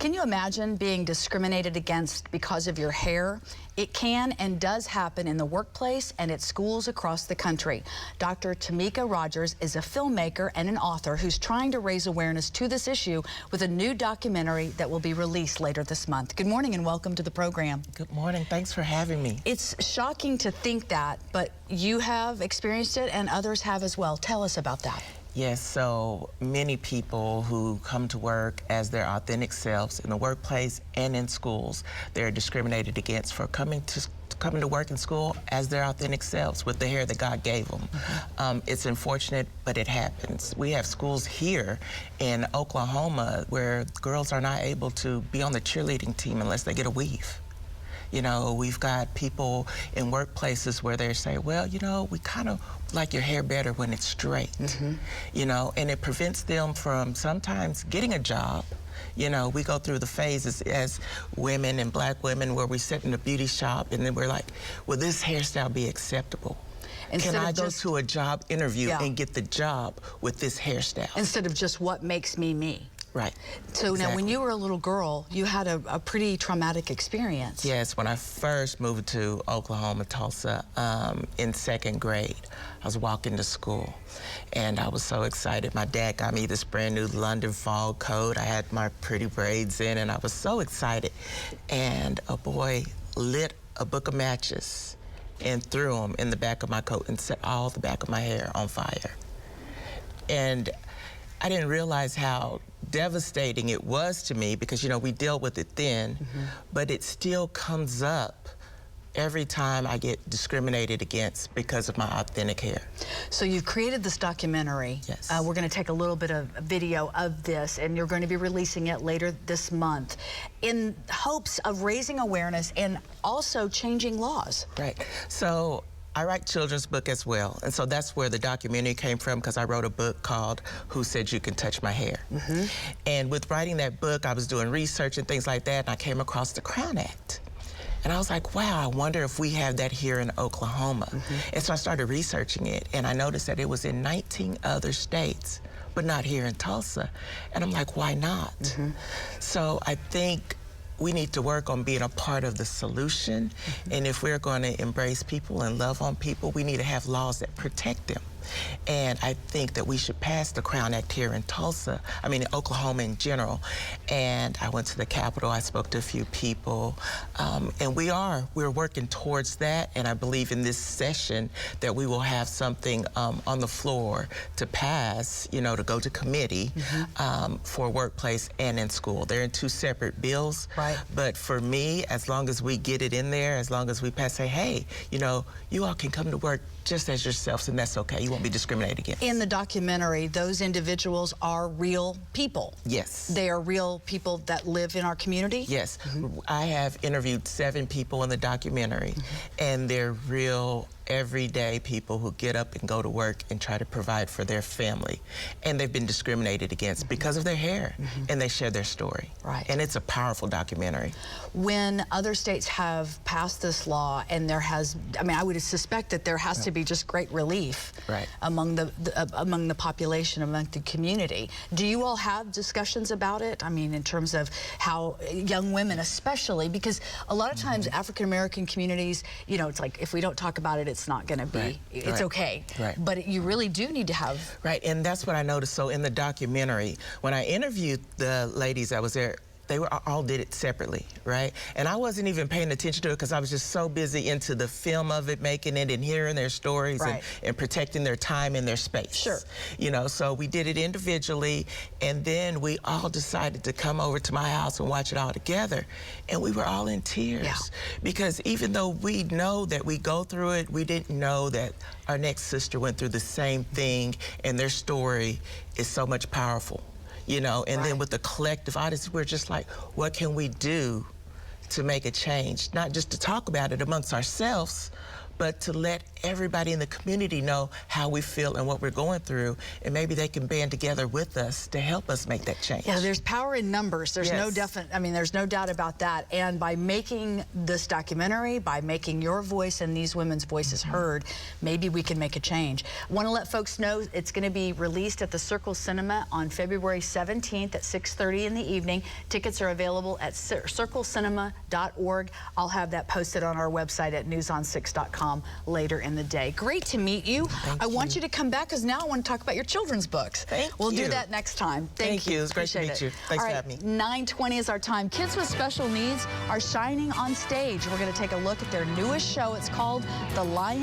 Can you imagine being discriminated against because of your hair? It can and does happen in the workplace and at schools across the country. Dr. Tamecca Rogers is a filmmaker and an author who's trying to raise awareness to this issue with a new documentary that will be released later this month. Good morning and welcome to the program. Good morning. Thanks for having me. It's shocking to think that, but you have experienced it and others have as well. Tell us about that. Yes, so many people who come to work as their authentic selves in the workplace and in schools, they're discriminated against for coming to work in school as their authentic selves with the hair that God gave them. It's unfortunate, but it happens. We have schools here in Oklahoma where girls are not able to be on the cheerleading team unless they get a weave. You know, we've got people in workplaces where they say, well, you know, we kind of like your hair better when it's straight, you know, and it prevents them from sometimes getting a job. You know, we go through the phases as women and black women where we sit in a beauty shop and then we're like, will this hairstyle be acceptable? Can I go to a job interview and get the job with this hairstyle? Instead of just what makes me me. Right. So now, when you were a little girl, you had a pretty traumatic experience. Yes, when I first moved to Oklahoma, Tulsa, in second grade, I was walking to school, and I was so excited. My dad got me this brand new London fall coat. I had my pretty braids in, and I was so excited. And a boy lit a book of matches and threw them in the back of my coat and set all the back of my hair on fire. And I didn't realize how devastating it was to me because, you know, we dealt with it then, but it still comes up every time I get discriminated against because of my authentic hair. So you've created this documentary. Yes. We're going to take a little bit of video of this, and you're going to be releasing it later this month in hopes of raising awareness and also changing laws. Right. So I write children's book as well, and so that's where the documentary came from, because I wrote a book called Who Said You Can Touch My Hair? And with writing that book, I was doing research and things like that, and I came across the Crown Act. And I was like, wow, I wonder if we have that here in Oklahoma. And so I started researching it, and I noticed that it was in 19 other states, but not here in Tulsa. And I'm like, why not? So I think we need to work on being a part of the solution. And if we're going to embrace people and love on people, we need to have laws that protect them. And I think that we should pass the Crown Act here in Tulsa, I mean in Oklahoma in general. And I went to the Capitol, I spoke to a few people, and we're working towards that. And I believe in this session that we will have something on the floor to pass, you know, to go to committee for workplace and in school. They're in two separate bills. Right. But for me, as long as we get it in there, as long as we pass, say, hey, you know, you all can come to work just as yourselves, and that's okay. You won't be discriminated against. In the documentary, those individuals are real people. Yes. They are real people that live in our community? Yes. I have interviewed 7 people in the documentary, and they're real, everyday people who get up and go to work and try to provide for their family. And they've been discriminated against because of their hair, and they share their story. Right. And it's a powerful documentary. When other states have passed this law, and there has, I mean, I would suspect that there has to be just great relief among the population, among the community. Do you all have discussions about it? I mean, in terms of how young women especially, because a lot of times African-American communities, you know, it's like if we don't talk about it, it's not going to be, it's okay. But you really do need to have. Right, and that's what I noticed. So in the documentary, when I interviewed the ladies that was there, they all did it separately, right? And I wasn't even paying attention to it because I was just so busy into the film of it, making it and hearing their stories and protecting their time and their space. Sure. You know, so we did it individually, and then we all decided to come over to my house and watch it all together. And we were all in tears because even though we know that we go through it, we didn't know that our next sister went through the same thing, and their story is so much powerful. You know, and then with the collective audience, we're just like, what can we do to make a change? Not just to talk about it amongst ourselves, but to let everybody in the community know how we feel and what we're going through, and maybe they can band together with us to help us make that change. Yeah, there's power in numbers. There's Yes. there's no doubt about that. And by making this documentary, by making your voice and these women's voices heard, maybe we can make a change. I want to let folks know it's going to be released at the Circle Cinema on February 17th at 6:30 in the evening. Tickets are available at circlecinema.org. I'll have that posted on our website at newson6.com later in the day. Great to meet you. I want you to come back because now I want to talk about your children's books. We'll do that next time. Thank you. It was great to meet you. Thanks for having me. 9:20 is our time. Kids with special needs are shining on stage. We're going to take a look at their newest show. It's called The Lion